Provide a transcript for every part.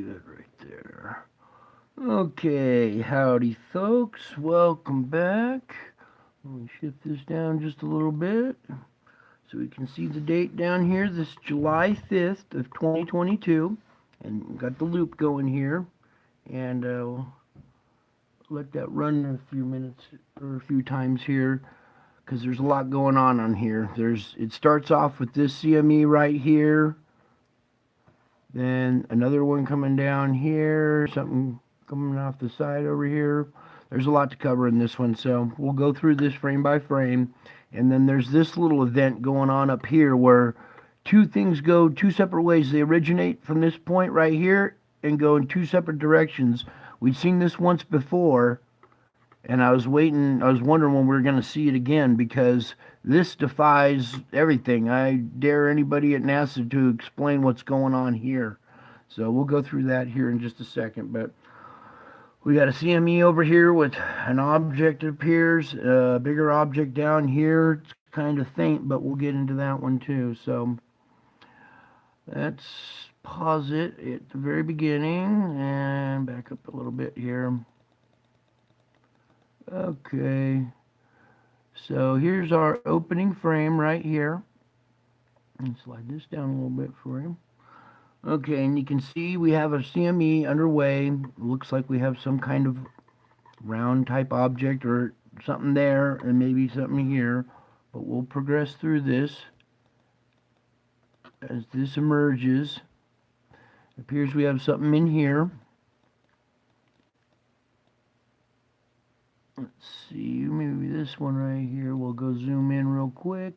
good right there. Okay, howdy folks, welcome back. Let me shift this down just a little bit so we can see the date down here. This July 5th of 2022, and got the loop going here, and we'll let that run a few minutes or a few times here because there's a lot going on here. It starts off with this CME right here, then another one coming down here, something coming off the side over here. There's a lot to cover in this one, so we'll go through this frame by frame. And then there's this little event going on up here where two things go two separate ways. They originate from this point right here and go in two separate directions. We've seen this once before, and I was wondering when we were going to see it again because this defies everything. I dare anybody at NASA to explain what's going on here. So we'll go through that here in just a second, but we got a CME over here with an object that appears, a bigger object down here. It's kind of faint, but we'll get into that one too. So let's pause it at the very beginning and back up a little bit here. Okay, so here's our opening frame right here. And slide this down a little bit for you. Okay, and you can see we have a CME underway. Looks like we have some kind of round type object or something there and maybe something here. But we'll progress through this as this emerges. It appears we have something in here. Let's see, maybe this one right here. We'll go zoom in real quick.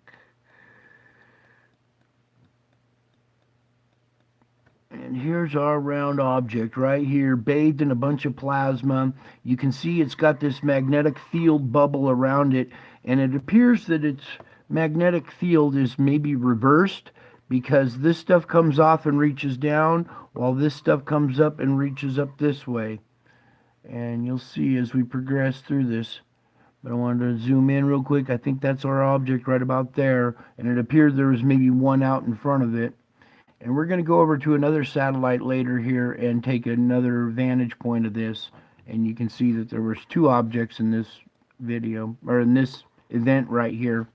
And here's our round object right here, bathed in a bunch of plasma. You can see it's got this magnetic field bubble around it, and it appears that its magnetic field is maybe reversed because this stuff comes off and reaches down, while this stuff comes up and reaches up this way. And you'll see as we progress through this. But I wanted to zoom in real quick. I think that's our object right about there. And it appeared there was maybe one out in front of it. And we're going to go over to another satellite later here and take another vantage point of this. And you can see that there was two objects in this video, or in this event right here.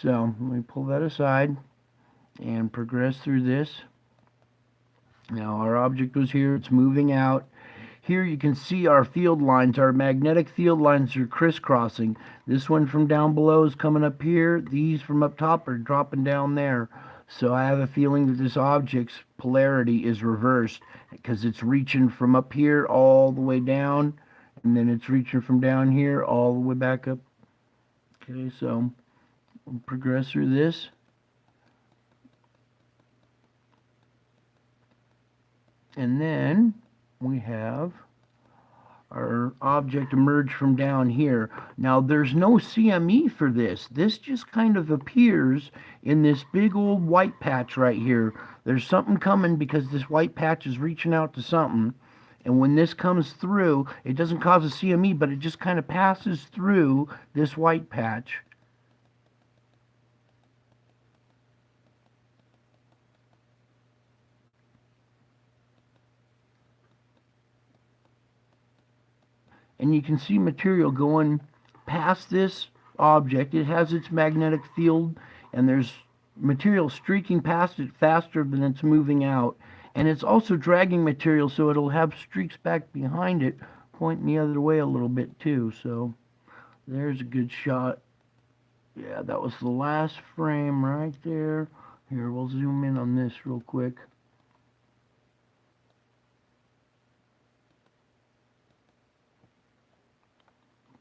So let me pull that aside and progress through this. Now our object was here. It's moving out. Here you can see our field lines, our magnetic field lines are crisscrossing. This one from down below is coming up here. These from up top are dropping down there. So I have a feeling that this object's polarity is reversed because it's reaching from up here all the way down, and then it's reaching from down here all the way back up. Okay, so we'll progress through this. And then we have our object emerge from down here. Now there's no CME for this. This just kind of appears in this big old white patch right here. There's something coming because this white patch is reaching out to something. And when this comes through, it doesn't cause a CME, but it just kind of passes through this white patch. And you can see material going past this object. It has its magnetic field, and there's material streaking past it faster than it's moving out. And it's also dragging material, so it'll have streaks back behind it, pointing the other way a little bit too. So there's a good shot. Yeah, that was the last frame right there. Here, we'll zoom in on this real quick.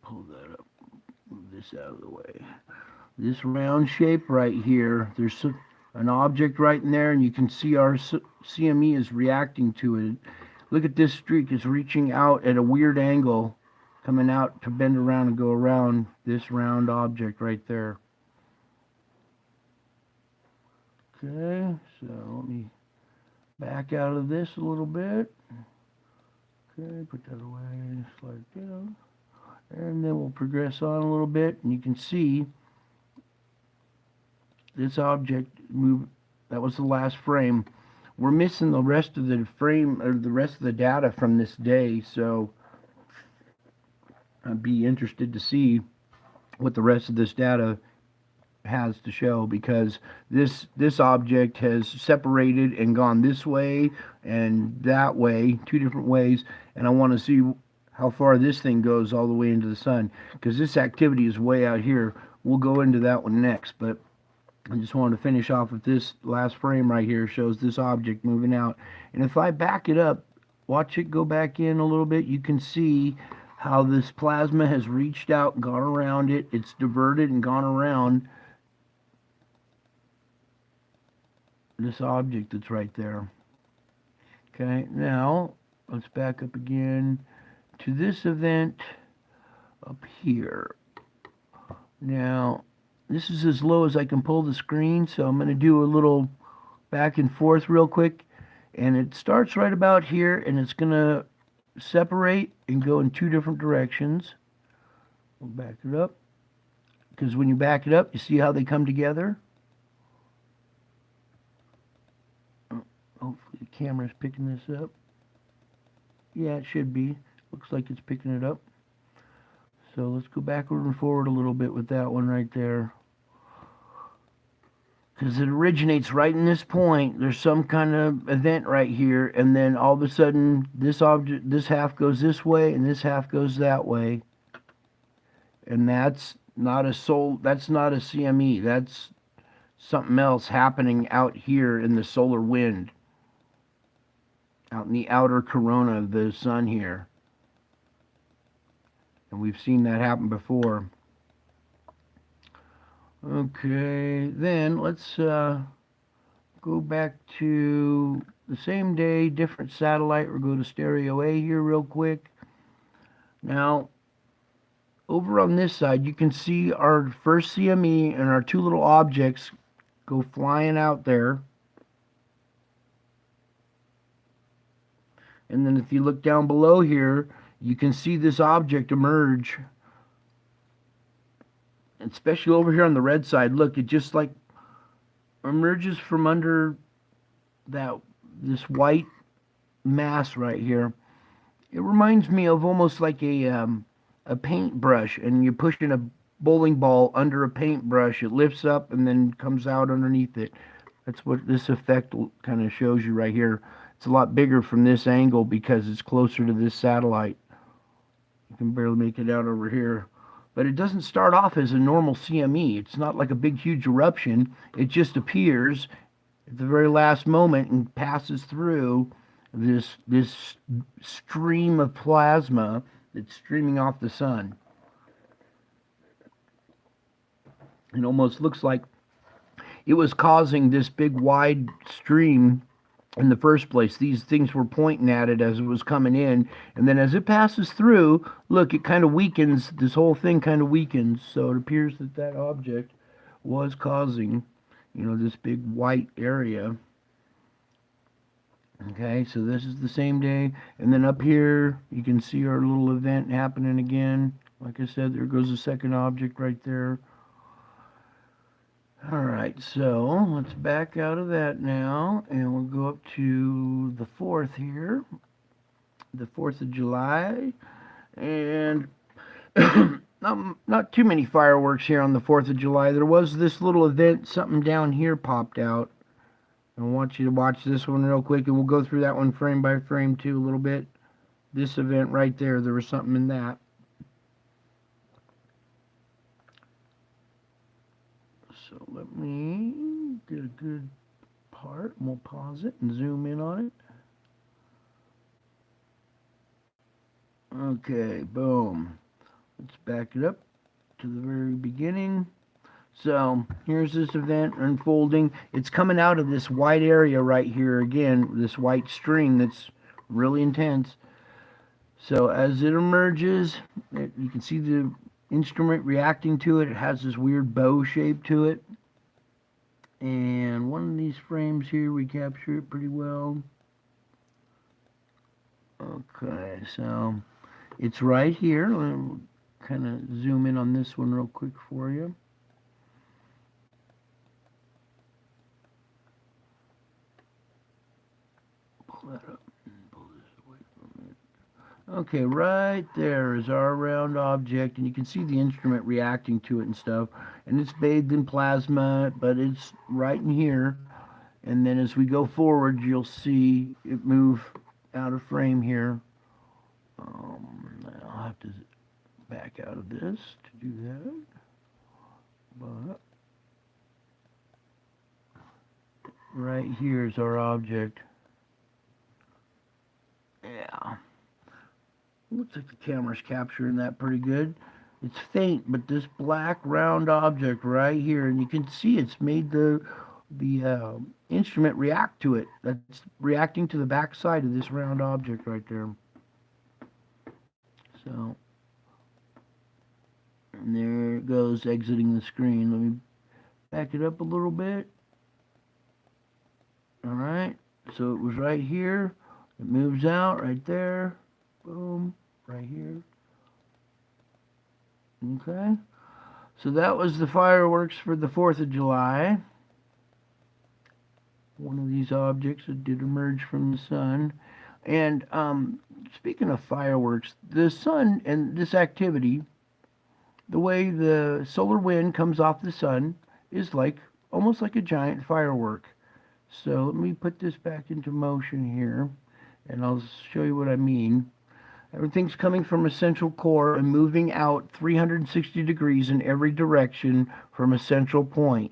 Pull that up, move this out of the way. This round shape right here, there's an object right in there, and you can see our CME is reacting to it. Look at this streak, it's reaching out at a weird angle, coming out to bend around and go around this round object right there. Okay, so let me back out of this a little bit. Okay, put that away, slide it down. And then we'll progress on a little bit, and you can see this object move. That was the last frame. we're missing the rest of the frame or the rest of the data from this day, so I'd be interested to see what the rest of this data has to show, because this object has separated and gone this way and that way, two different ways, and I want to see how far this thing goes all the way into the sun, because this activity is way out here. We'll go into that one next, but I just wanted to finish off with this last frame right here. Shows this object moving out, and if I back it up, watch it go back in a little bit, you can see how this plasma has reached out and gone around it. It's diverted and gone around this object that's right there. Okay, now let's back up again to this event up here. Now, this is as low as I can pull the screen, so I'm going to do a little back and forth real quick. And it starts right about here, and it's going to separate and go in two different directions. We'll back it up, because when you back it up, you see how they come together. Hopefully the camera's picking this up. Yeah, it should be. Looks like it's picking it up. So let's go backward and forward a little bit with that one right there. Because it originates right in this point. There's some kind of event right here, and then all of a sudden this object, this half goes this way and this half goes that way. And that's not a CME. That's something else happening out here in the solar wind, out in the outer corona of the sun here. And we've seen that happen before. Okay, then let's go back to the same day, different satellite. We'll go to stereo A here real quick. Now, over on this side, you can see our first CME and our two little objects go flying out there. And then if you look down below here, you can see this object emerge. Especially over here on the red side, look, it just like emerges from under this white mass right here. It reminds me of almost like a paintbrush, and you're pushing a bowling ball under a paintbrush. It lifts up and then comes out underneath it. That's what this effect kind of shows you right here. It's a lot bigger from this angle because it's closer to this satellite. You can barely make it out over here. But it doesn't start off as a normal CME. It's not like a big, huge eruption. It just appears at the very last moment and passes through this stream of plasma that's streaming off the sun. It almost looks like it was causing this big, wide stream in the first place. These things were pointing at it as it was coming in, and then as it passes through, look, it kind of weakens. This whole thing kind of weakens, so it appears that that object was causing, this big white area. Okay, so this is the same day, and then up here you can see our little event happening again. Like I said, there goes the second object right there. Alright, so let's back out of that now, and we'll go up to the 4th here, the 4th of July, and not too many fireworks here on the 4th of July. There was this little event, something down here popped out. I want you to watch this one real quick, and we'll go through that one frame by frame too a little bit. This event right there was something in that. So let me get a good part, and we'll pause it and zoom in on it. Okay, boom. Let's back it up to the very beginning. So here's this event unfolding. It's coming out of this white area right here again, this white string that's really intense. So as it emerges, you can see the instrument reacting to it. It has this weird bow shape to it. And one of these frames here, we capture it pretty well. Okay, so it's right here. I'll kind of zoom in on this one real quick for you. Okay, right there is our round object, and you can see the instrument reacting to it and stuff. And it's bathed in plasma, but it's right in here. And then as we go forward, you'll see it move out of frame here. I'll have to back out of this to do that. But right here is our object. Yeah. Looks like the camera's capturing that pretty good. It's faint, but this black round object right here, and you can see it's made the instrument react to it. That's reacting to the back side of this round object right there. So, and there it goes, exiting the screen. Let me back it up a little bit. All right. So it was right here. It moves out right there. Boom. Right here. Okay. So that was the fireworks for the 4th of July. One of these objects that did emerge from the sun. And speaking of fireworks, the sun and this activity, the way the solar wind comes off the sun is like almost like a giant firework. So let me put this back into motion here, and I'll show you what I mean. Everything's coming from a central core and moving out 360 degrees in every direction from a central point.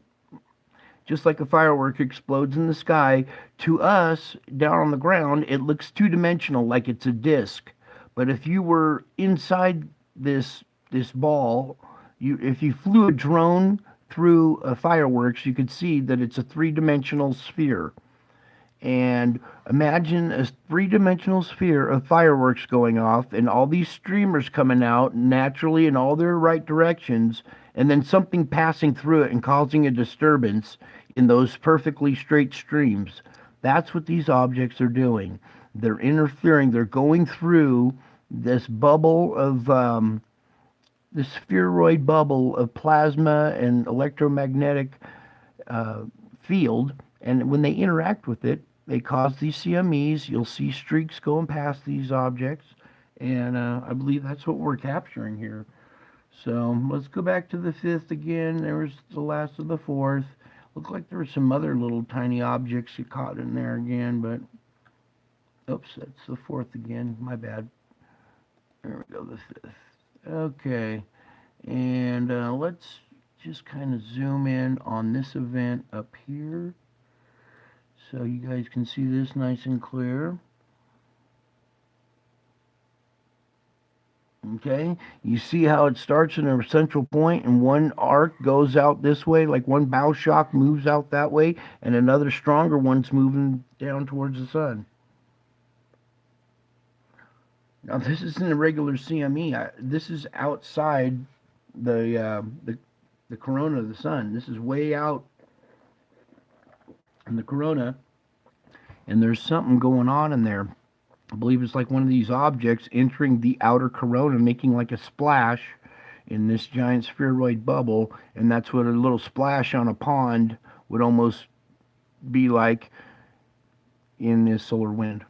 Just like a firework explodes in the sky, to us, down on the ground, it looks two-dimensional, like it's a disc. But if you were inside this ball, if you flew a drone through a fireworks, you could see that it's a three-dimensional sphere. And imagine a three-dimensional sphere of fireworks going off and all these streamers coming out naturally in all their right directions, and then something passing through it and causing a disturbance in those perfectly straight streams. That's what these objects are doing. They're interfering. They're going through this bubble of this spheroid bubble of plasma and electromagnetic field, and when they interact with it, they cause these CMEs. You'll see streaks going past these objects, and I believe that's what we're capturing here. So let's go back to the 5th again. There was the last of the 4th. Looked like there were some other little tiny objects you caught in there again, but oops, that's the 4th again. My bad. There we go, the 5th. Okay, and let's just kind of zoom in on this event up here so you guys can see this nice and clear. Okay, you see how it starts in a central point and one arc goes out this way, like one bow shock moves out that way, and another stronger one's moving down towards the sun. Now this isn't a regular CME. This is outside the corona of the sun. This is way out in the corona, and there's something going on in there. I believe it's like one of these objects entering the outer corona, making like a splash in this giant spheroid bubble, and that's what a little splash on a pond would almost be like in this solar wind.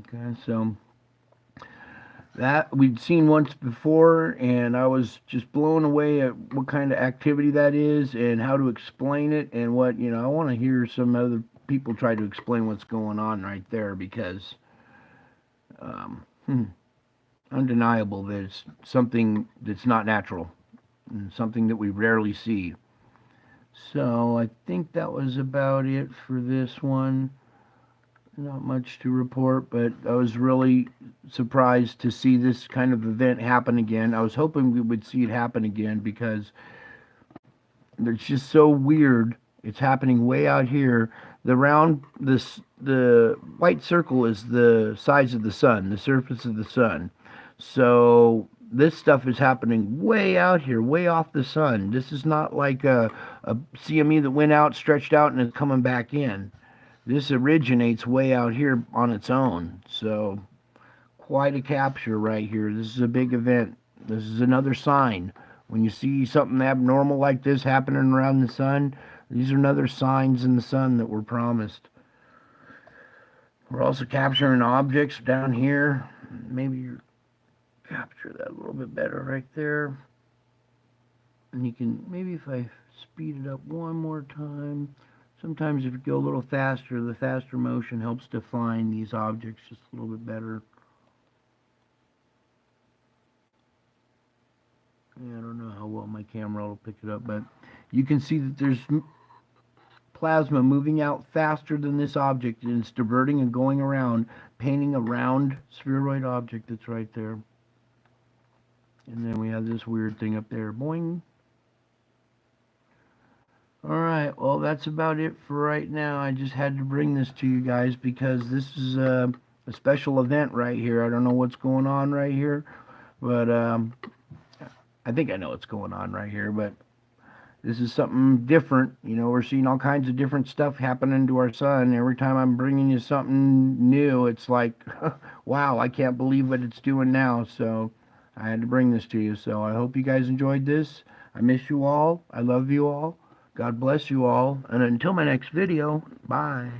Okay, so that we'd seen once before, and I was just blown away at what kind of activity that is and how to explain it, and what, I want to hear some other people try to explain what's going on right there, because undeniable that it's something that's not natural and something that we rarely see. So I think that was about it for this one. Not much to report, but I was really surprised to see this kind of event happen again. I was hoping we would see it happen again because it's just so weird. It's happening way out here. The white circle is the size of the sun, the surface of the sun. So this stuff is happening way out here, way off the sun. This is not like a CME that went out, stretched out, and is coming back in. This originates way out here on its own. So quite a capture right here. This is a big event. This is another sign. When you see something abnormal like this happening around the sun, these are another signs in the sun that were promised. We're also capturing objects down here. Maybe you capture that a little bit better right there. And you can, maybe if I speed it up one more time, sometimes if you go a little faster, the faster motion helps define these objects just a little bit better. Yeah, I don't know how well my camera will pick it up, but you can see that there's plasma moving out faster than this object, and it's diverting and going around, painting a round spheroid object that's right there. And then we have this weird thing up there. Boing. Alright, well, that's about it for right now. I just had to bring this to you guys because this is a special event right here. I don't know what's going on right here, but I think I know what's going on right here, but this is something different. You know, we're seeing all kinds of different stuff happening to our sun. Every time I'm bringing you something new, it's like, wow, I can't believe what it's doing now. So I had to bring this to you. So I hope you guys enjoyed this. I miss you all. I love you all. God bless you all. And until my next video, bye.